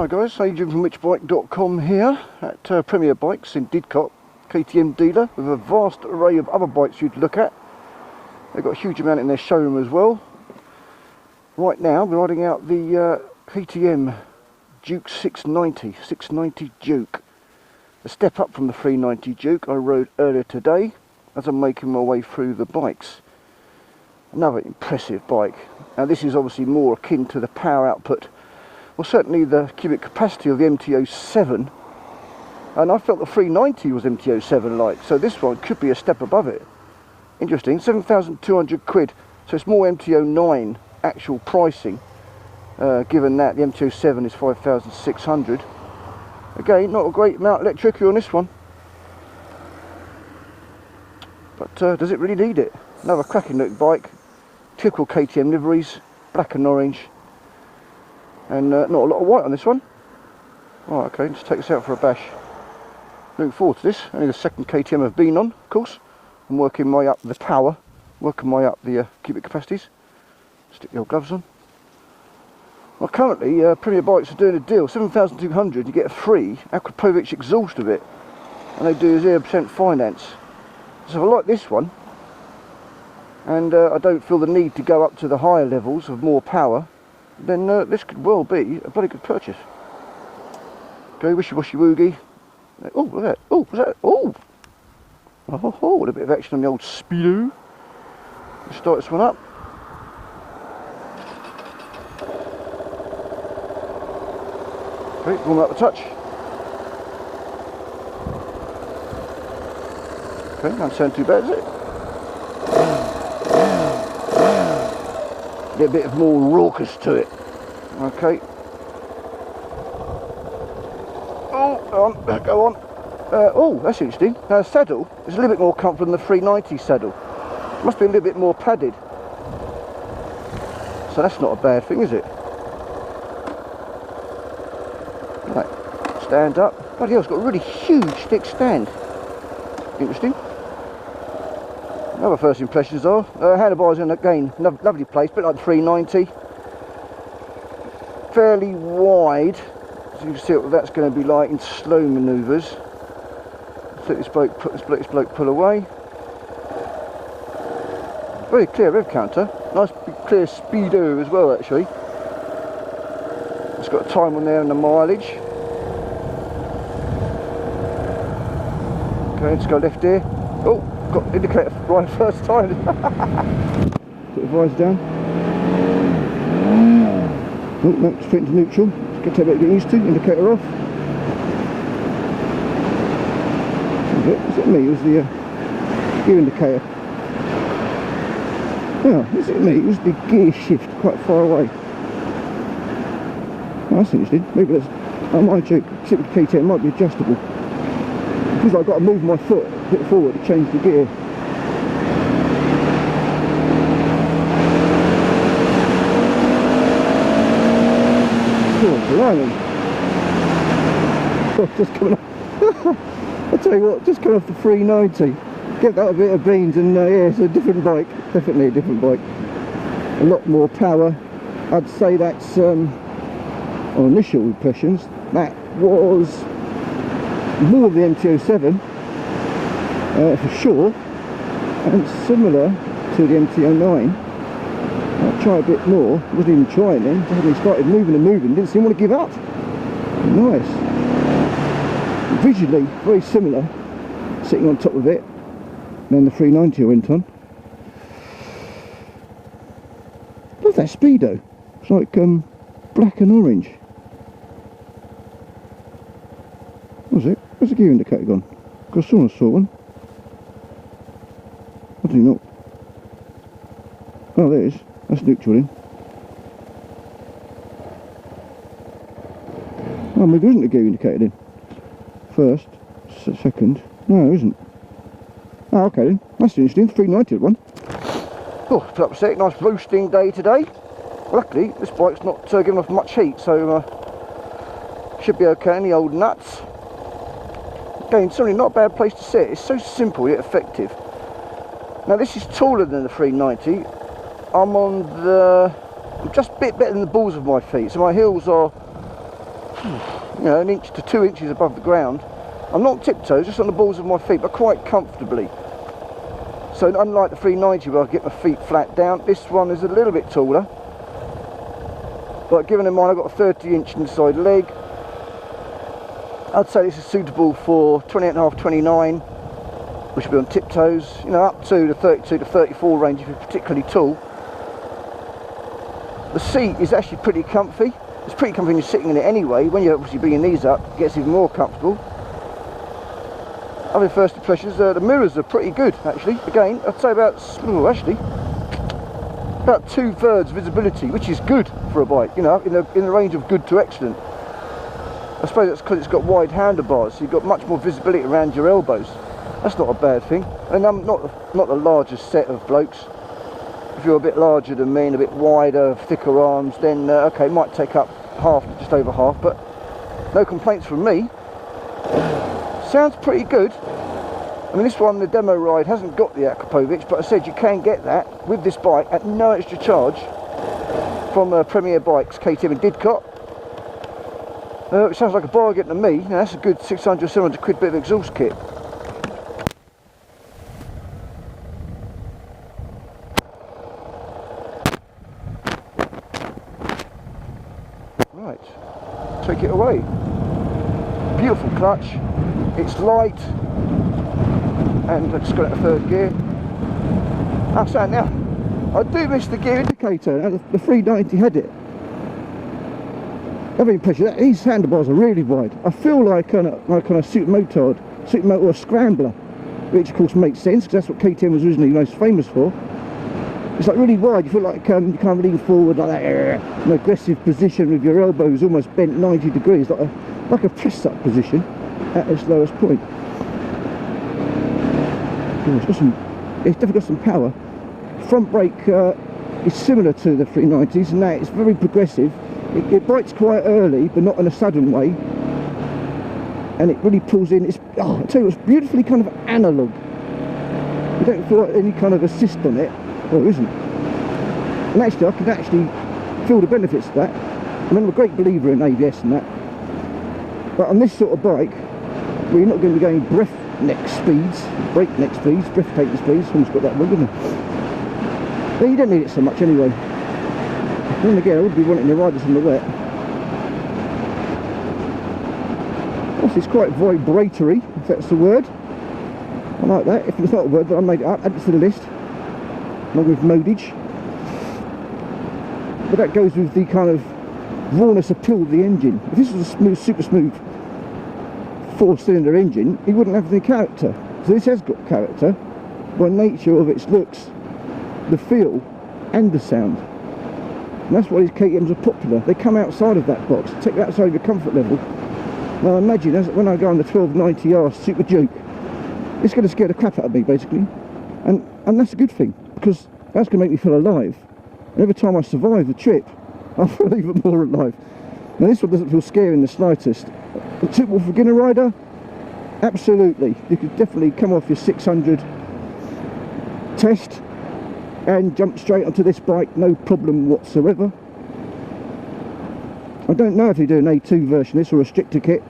Hi guys, Adrian from whichbike.com here at Premier Bikes in Didcot, KTM dealer with a vast array of other bikes you'd look at. They've got a huge amount in their showroom as well. Right now we're riding out the KTM Duke 690 Duke. A step up from the 390 Duke I rode earlier today as I'm making my way through the bikes. Another impressive bike. Now this is obviously more akin to the power output, well certainly the cubic capacity of the MT-07, and I felt the 390 was MT-07 like, so this one could be a step above it. Interesting, 7,200 quid, so it's more MT-09 actual pricing, given that the MT-07 is 5,600. Again, not a great amount of electricity on this one, but does it really need it? Another cracking looking bike, typical KTM liveries, black and orange, and not a lot of white on this one. Right, okay, let's take this out for a bash. Looking forward to this. Only the second KTM I've been on, of course. I'm working my way up the power, working my way up the cubic capacities. Stick the old gloves on. Well, currently Premier Bikes are doing a deal, 7,200, you get a free Akrapovic exhaust of it, and they do 0% finance. So if I like this one, and I don't feel the need to go up to the higher levels of more power, then this could well be a bloody good purchase. Go wishy-washy woogie. Oh, look at that. Oh, was that? Oh! Oh, what a bit of action on the old Speedo. Let's start this one up. Okay, warm up the touch. Okay, don't sound too bad, is it? A bit of more raucous to it. Okay. Oh, go on. Oh, that's interesting. Saddle is a little bit more comfortable than the 390 saddle. Must be a little bit more padded. So that's not a bad thing, is it? Right, stand up. Bloody hell, it's got a really huge thick stand. Interesting. Other first impressions are handlebars, in again, lovely place, a bit like the 390. Fairly wide, so you can see what that's going to be like in slow manoeuvres. Let this bloke pull away. Very clear rev counter, nice big clear speedo as well actually. It's got a time on there and the mileage. Okay, let's go left here. Oh! Got indicator right first time. Put the visor down. Oh no, straight into neutral. It's going to take a bit of getting used to. Indicator off. Is it me? It was the gear indicator. Oh, is it me? It was the gear shift quite far away. Oh, that's interesting. Maybe that's. I might joke. Simply KTM might be adjustable. Because I've got to move my foot a bit forward to change the gear. Oh, blimey. Oh, just coming off. I'll tell you what, just coming off the 390. Get that a bit of beans and yeah, it's a different bike. Definitely a different bike. A lot more power. I'd say that's, on initial impressions, that was more of the MT-07 for sure, and similar to the MT-09. I'll try a bit more. Wasn't even trying then. I hadn't started moving and moving. Didn't seem to want to give up. Nice. Visually very similar, sitting on top of it. Then the 390 I went on. Love that Speedo. It's like black and orange. What was it? Where's the gear indicator gone? Because I saw one. I do not. Oh, there it is. That's neutral in. Oh, maybe there isn't a gear indicator then. First, second. No, there isn't. Oh, okay then. That's interesting. 390 one. Oh, put up a sec. Nice roasting day today. Luckily, this bike's not giving off much heat, so should be okay in the old nuts. Again, certainly not a bad place to sit. It's so simple yet effective. Now this is taller than the 390. I'm just a bit better than the balls of my feet, so my heels are you know, 1 inch to 2 inches above the ground. I'm not tiptoes, just on the balls of my feet, but quite comfortably. So unlike the 390 where I get my feet flat down, this one is a little bit taller. But given in mind I've got a 30-inch inside leg, I'd say this is suitable for 28.5, 29, which will be on tiptoes, you know, up to the 32 to 34 range if you're particularly tall. The seat is actually pretty comfy. It's pretty comfy when you're sitting in it anyway. When you obviously bring your knees up, it gets even more comfortable. Other first impressions, the mirrors are pretty good actually. Again, I'd say about 2/3 visibility, which is good for a bike, you know, in the range of good to excellent. I suppose that's because it's got wide handlebars, so you've got much more visibility around your elbows. That's not a bad thing. And I'm not the largest set of blokes. If you're a bit larger than me and a bit wider, thicker arms, then okay, it might take up half, just over half, but no complaints from me. Sounds pretty good. I mean, this one, the demo ride, hasn't got the Akrapovic, but I said you can get that with this bike at no extra charge from Premier Bikes, KTM and Didcot. It sounds like a bargain to me. Now, that's a good 600, 700 quid bit of exhaust kit. Right, take it away. Beautiful clutch. It's light, and I've just got it in third gear. I'm saying now, I do miss the gear indicator. Now, the 390 had it. I have the impression that these handlebars are really wide. I feel like on a super motard or a scrambler, which of course makes sense because that's what KTM was originally most famous for. It's like really wide. You feel like you can't lean forward like that, an aggressive position with your elbows almost bent 90 degrees, like a press-up position at its lowest point. Oh, it's definitely got some power. Front brake is similar to the 390s, and that it's very progressive. It brakes quite early, but not in a sudden way, and it really pulls in. I tell you, it's beautifully kind of analog. You don't feel like any kind of assist on it. Well, there isn't. And actually, I can actually feel the benefits of that. I mean, I'm a great believer in ABS and that, but on this sort of bike, where you're not going to be going breathtaking speeds, almost got that wrong, didn't I? But you don't need it so much anyway. Then again, I would be wanting to ride this in the wet. Also, it's quite vibratory, if that's the word. I like that. If it's not a word, then I made it up, add it to the list, along with modage. But that goes with the kind of rawness appeal of the engine. If this was a smooth, super smooth 4-cylinder engine, it wouldn't have any character. So this has got character by nature of its looks, the feel, and the sound. And that's why these KTMs are popular. They come outside of that box, take you outside of your comfort level. Now imagine when I go on the 1290R Super Duke, it's going to scare the crap out of me basically, and that's a good thing, because that's going to make me feel alive. And every time I survive the trip, I feel even more alive. Now this one doesn't feel scary in the slightest. The suitable for beginner rider? Absolutely. You could definitely come off your 600 test and jump straight onto this bike, no problem whatsoever. I don't know if they do an A2 version of this or a restrictor kit.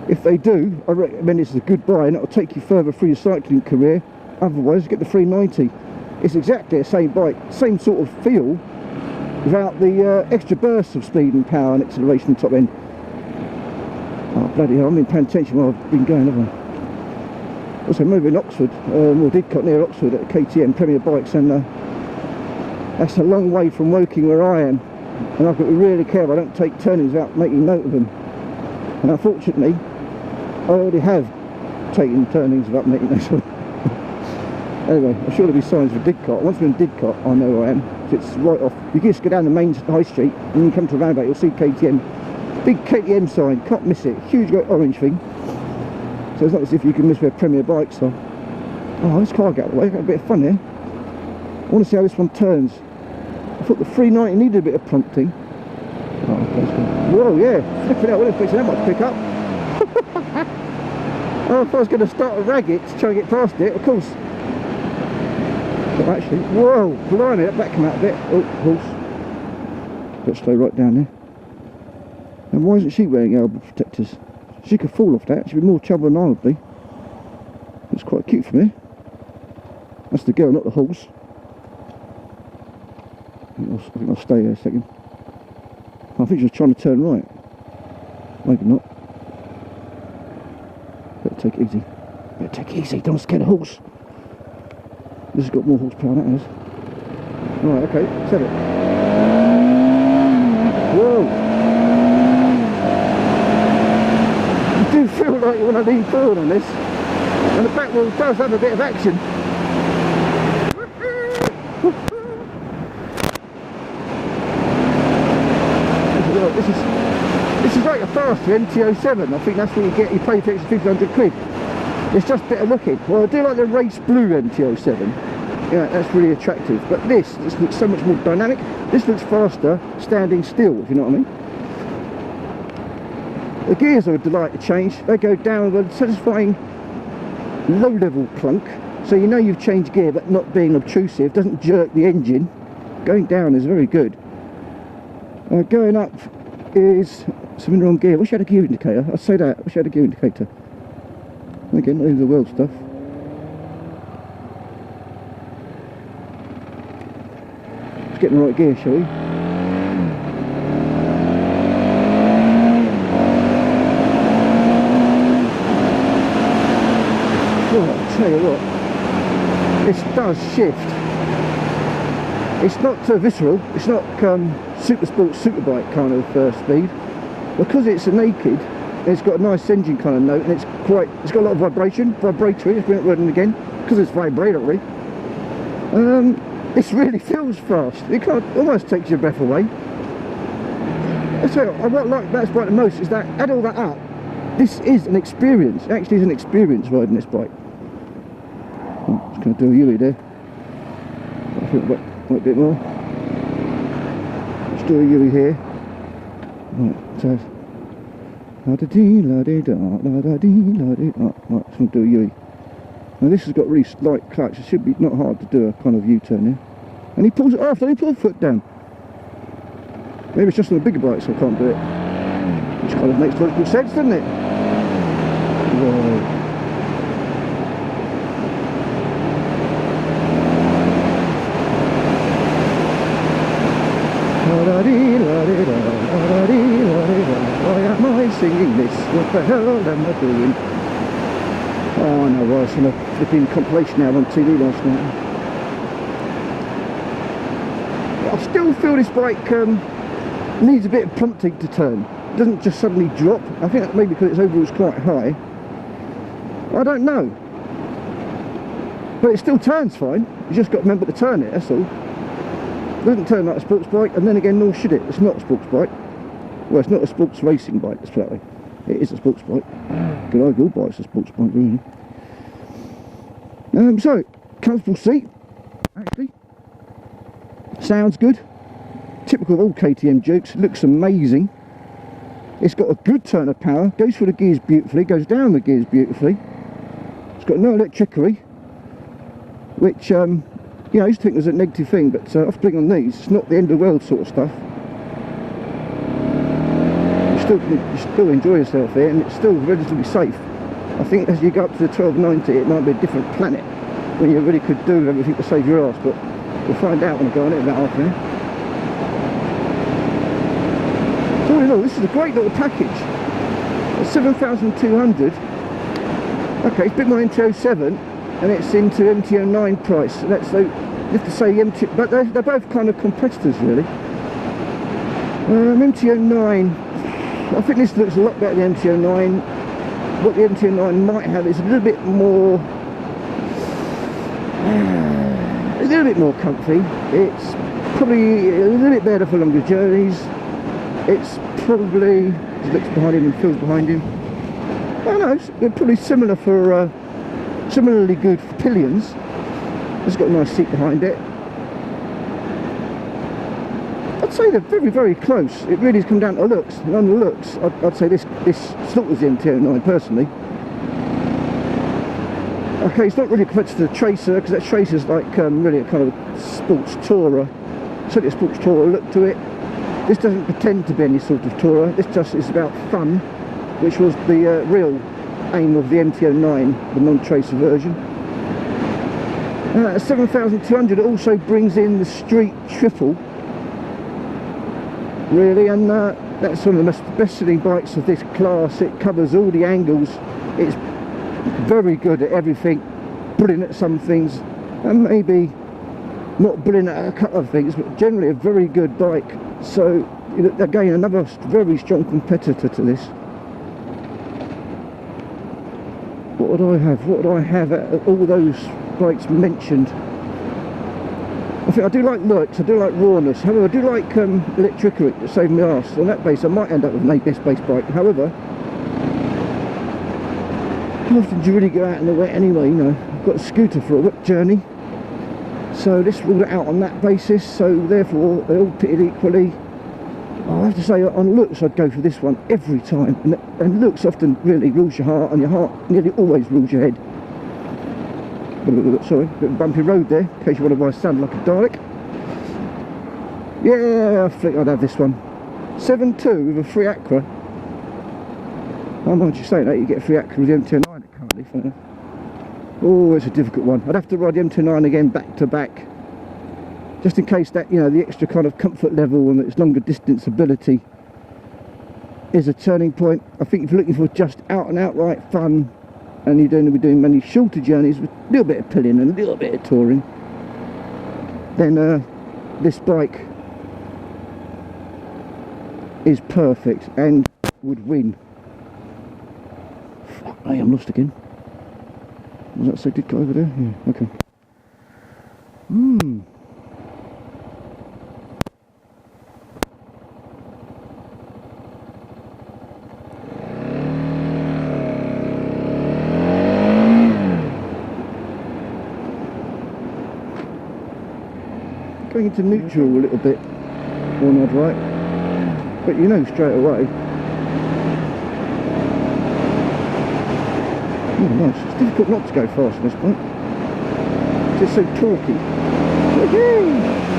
If they do, I recommend it's a good buy and it'll take you further through your cycling career. Otherwise, get the 390. It's exactly the same bike, same sort of feel, without the extra bursts of speed and power and acceleration top end. Oh bloody hell, I've been paying attention while I've been going, haven't I? Also, I'm over in Oxford, or Didcot near Oxford at KTM Premier Bikes, and that's a long way from Woking where I am, and I've got to be really careful I don't take turnings without making note of them. And unfortunately, I already have taken turnings without making note of them. Anyway, I'm sure there'll be signs for Didcot. Once we're in Didcot, I know where I am. It's right off. You just go down the main high street, and when you come to a roundabout, you'll see KTM. Big KTM sign, can't miss it. Huge orange thing. So it's not as if you can miss where Premier Bikes are. Oh, this car got out of the way, got a bit of fun here. I want to see how this one turns. I thought the 390 needed a bit of prompting. Oh, whoa, yeah, flipping out, I wasn't expecting that much pick up. Oh, if I was going to start a ragged to try and get past it, of course. But actually, whoa, blimey, that back came out a bit. Oh, horse. Let's slow right down there. And why isn't she wearing elbow protectors? She could fall off that. She'd be more trouble than I would be. It's quite cute from here. That's the girl, not the horse. I think I'll stay there a second. I think she was trying to turn right. Maybe not. Better take it easy. Better take it easy, don't scare the horse. This has got more horsepower than that has. Right, okay, set it. Whoa! You do feel like you want to lean forward on this. And the back wheel does have a bit of action. This is like a faster MT-07. I think that's what you get. You pay for extra 1,500 quid. It's just better looking. Well, I do like the race blue MT-07. Yeah, that's really attractive. But this looks so much more dynamic. This looks faster standing still, if you know what I mean. The gears are a delight to change. They go down with a satisfying low-level clunk. So you know you've changed gear, but not being obtrusive. Doesn't jerk the engine. Going down is very good. Going up is something wrong gear. Wish I had a gear indicator. I'd say that. Wish I had a gear indicator. Again, not even the world stuff. Let's get in the right gear, shall we? Oh, I'll tell you what. This does shift. It's not visceral. It's not super sport superbike kind of speed, because it's a naked. It's got a nice engine kind of note, and it's got a lot of vibratory. Let's bring it word in again, because it's vibratory. This really feels fast. It almost takes your breath away. That's what I like about this bike the most, is that add all that up. This is an experience. It actually is an experience riding this bike. Oh, just going to do a U-E there. I think wait a bit more. Let's do a U-E here. Right, so right, let's do a U-E. Now this has got really light clutch. It should be not hard to do a kind of U-turn here. And he pulls it off. Then he pulls the foot down. Maybe it's just on a bigger bike, so I can't do it. Which kind of makes logical sense, doesn't it? Whoa. Why am I singing this? What the hell am I doing? Oh no, well, I was in a flipping compilation now on TV last night. I still feel this bike needs a bit of prompting to turn. It doesn't just suddenly drop. I think that's maybe because its overall is quite high. I don't know. But it still turns fine. You just got to remember to turn it, that's all. It doesn't turn like a sports bike, and then again, nor should it. It's not a sports bike. Well, it's not a sports racing bike, let's put it that way. It is a sports bike. Could argue all bikes are a sports bike, really. So, comfortable seat, actually. Sounds good. Typical of all KTM Dukes. Looks amazing. It's got a good turn of power. Goes through the gears beautifully. Goes down the gears beautifully. It's got no electricity, which you know, I used to think was a negative thing, but after being on these, it's not the end of the world sort of stuff. You still enjoy yourself here, and it's still relatively safe. I think as you go up to the 1290, it might be a different planet when you really could do everything to save your ass, but we'll find out when I go on it about half an hour. So all in all, this is a great little package. It's 7,200. Okay, it's a bit more MT-07, and it's into MT-09 price. So that's, so you have to say MT, but they're both kind of competitors really. MT-09, I think this looks a lot better than the MT-09. What the MT-09 might have is a little bit more comfy. It's probably a little bit better for longer journeys. It's probably, he looks behind him and feels behind him. I don't know, it's probably similar for similarly good for pillions. It's got a nice seat behind it. I'd say they're very, very close. It really has come down to looks. And on the looks, I'd say this slaughters the MT-09 personally. Okay, it's not really a competitor to the Tracer, because that Tracer's like really a kind of sports tourer. Certainly a sports tourer look to it. This doesn't pretend to be any sort of tourer, this just is about fun, which was the real aim of the MT-09, the non-tracer version. 7200 also brings in the street triple, really, and that's one of the best selling bikes of this class. It covers all the angles, it's very good at everything, brilliant at some things, and maybe not brilliant at a couple of things, but generally a very good bike. So again, another very strong competitor to this. What would I have? What would I have at all those bikes mentioned? I think I do like looks, I do like rawness. However, I do like electricity to save my arse. On that base, I might end up with an ABS based bike. However, how often do you really go out in the wet anyway? You know, I've got a scooter for a wet journey. So let's rule it out on that basis. So therefore, they're all pitted equally. I have to say, on looks, I'd go for this one every time. And looks often really rules your heart, and your heart nearly always rules your head. Sorry, a bit of a bumpy road there, in case you want to buy sound like a Dalek. Yeah, I think I'd have this one. 7.2 with a free Acra. I mind you saying that, you get a free Acra with the MT-09 currently for. Oh, it's a difficult one. I'd have to ride the MT-09 again back to back, just in case that, you know, the extra kind of comfort level and its longer distance ability is a turning point. I think if you're looking for just out and outright fun, and you're going to be doing many shorter journeys with a little bit of pilling and a little bit of touring, then this bike is perfect and would win. Fuck me, I'm lost again. Was that so? Did go over there? Yeah, okay. Going into neutral a little bit, one odd right, but you know straight away. Oh, nice. It's difficult not to go fast on this bike. It's just so torquey.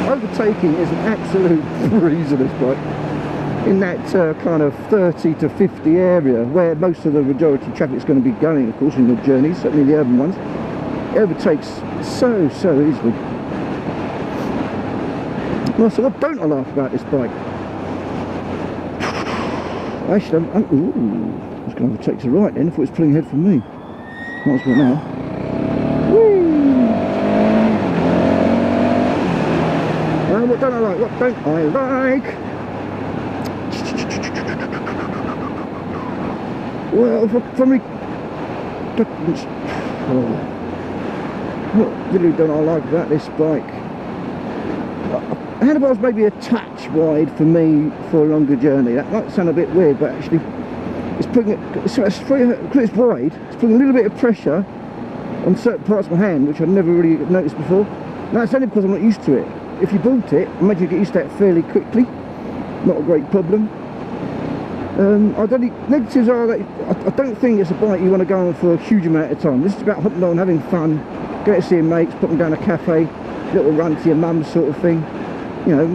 Overtaking is an absolute breeze on this bike. In that kind of 30 to 50 area, where most of the majority of traffic is going to be going, of course, in the journeys, certainly the urban ones, it overtakes so easily. Well, so what don't I like about this bike? Actually, I was going to overtake to the right then if it was pulling ahead from me. Might as well now. Whee! What don't I like? What don't I like? Well, from what really don't I like about this bike? Handlebars maybe a touch wide for me for a longer journey. That might sound a bit weird, but actually it's putting it, because it's wide, it's putting a little bit of pressure on certain parts of my hand, which I've never really noticed before. Now it's only because I'm not used to it. If you bought it, I imagine you get used to that fairly quickly. Not a great problem. I don't think, negatives are that I don't think it's a bike you want to go on for a huge amount of time. This is about hopping on, having fun, going to see your mates, putting down a cafe, little run to your mum sort of thing. You know,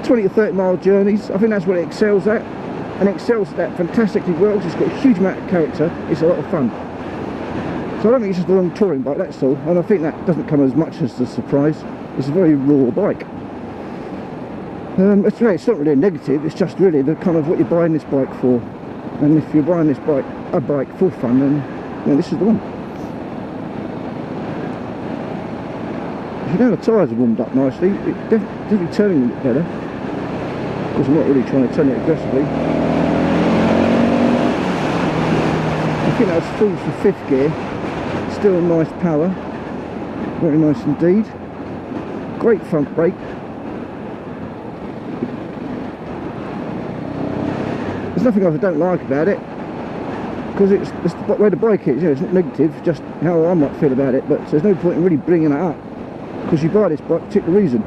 20 to 30 mile journeys. I think that's what it excels at, and it excels at that fantastically well. It's got a huge amount of character. It's a lot of fun. So I don't think it's just a long touring bike, that's all. And I think that doesn't come as much as a surprise. It's a very raw bike. It's not really a negative. It's just really the kind of what you're buying this bike for. And if you're buying this bike, a bike for fun, then you know, this is the one. Now the tyres are warmed up nicely, it's definitely turning a bit better. Of course I'm not really trying to turn it aggressively. I think that's full for 5th gear. Still a nice power. Very nice indeed. Great front brake. There's nothing else I don't like about it, because it's the way the bike is. You know, it's not negative, just how I might feel about it, but there's no point in really bringing it up, because you buy this bike for a particular reason.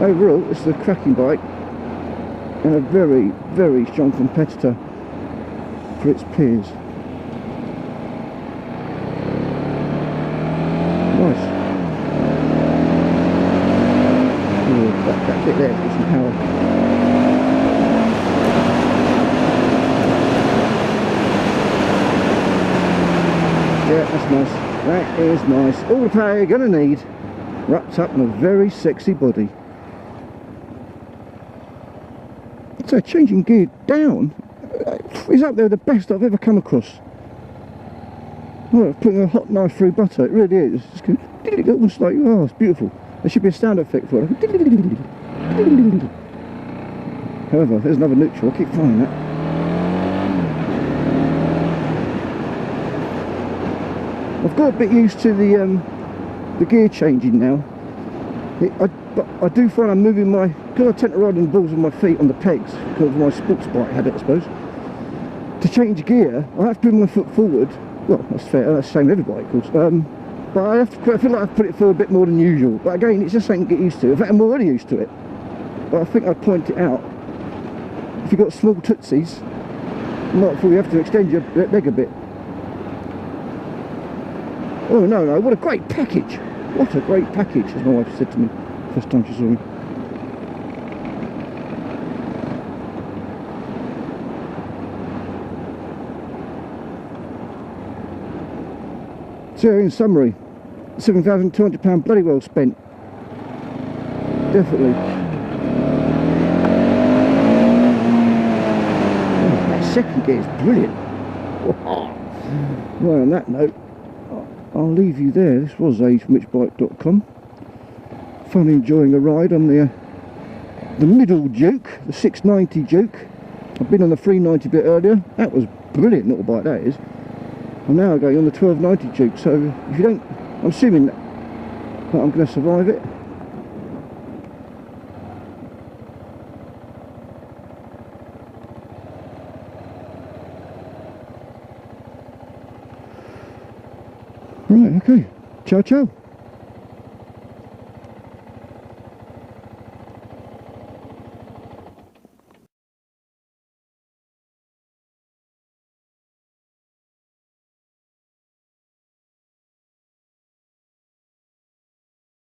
Overall, it's a cracking bike and a very, very strong competitor for its peers. Nice. there, get some power. Yeah, that's nice. That is nice. All the power you're going to need, wrapped up in a very sexy body. So changing gear down is up there the best I've ever come across. Well, putting a hot knife through butter, it really is. It's good. Almost like, oh, it's beautiful. There should be a sound effect for it. However, there's another neutral. I keep finding that. I've got a bit used to the gear changing now. But I do find I'm moving my, because I tend to ride on the balls with my feet on the pegs because of my sports bike habit, I suppose. To change gear, I have to put my foot forward. Well, that's fair. That's the same with every bike, of course. But I feel like I've put it forward a bit more than usual. But again, it's just something to get used to. In fact, I'm already used to it. But I think I'd point it out. If you've got small tootsies, you might feel you have to extend your leg a bit. Oh no, what a great package! What a great package, as my wife said to me first time she saw me. So in summary, £7,200 bloody well spent. Definitely. Oh, that second gear is brilliant. Well, on that note, I'll leave you there. This was agefromwhicbike.com. Fun enjoying a ride on the middle Duke, the 690 Duke. I've been on the 390 a bit earlier. That was brilliant little bike, that is. I'm now going on the 1290 Duke, so if you don't, I'm assuming that I'm going to survive it. Right, okay. Ciao, ciao.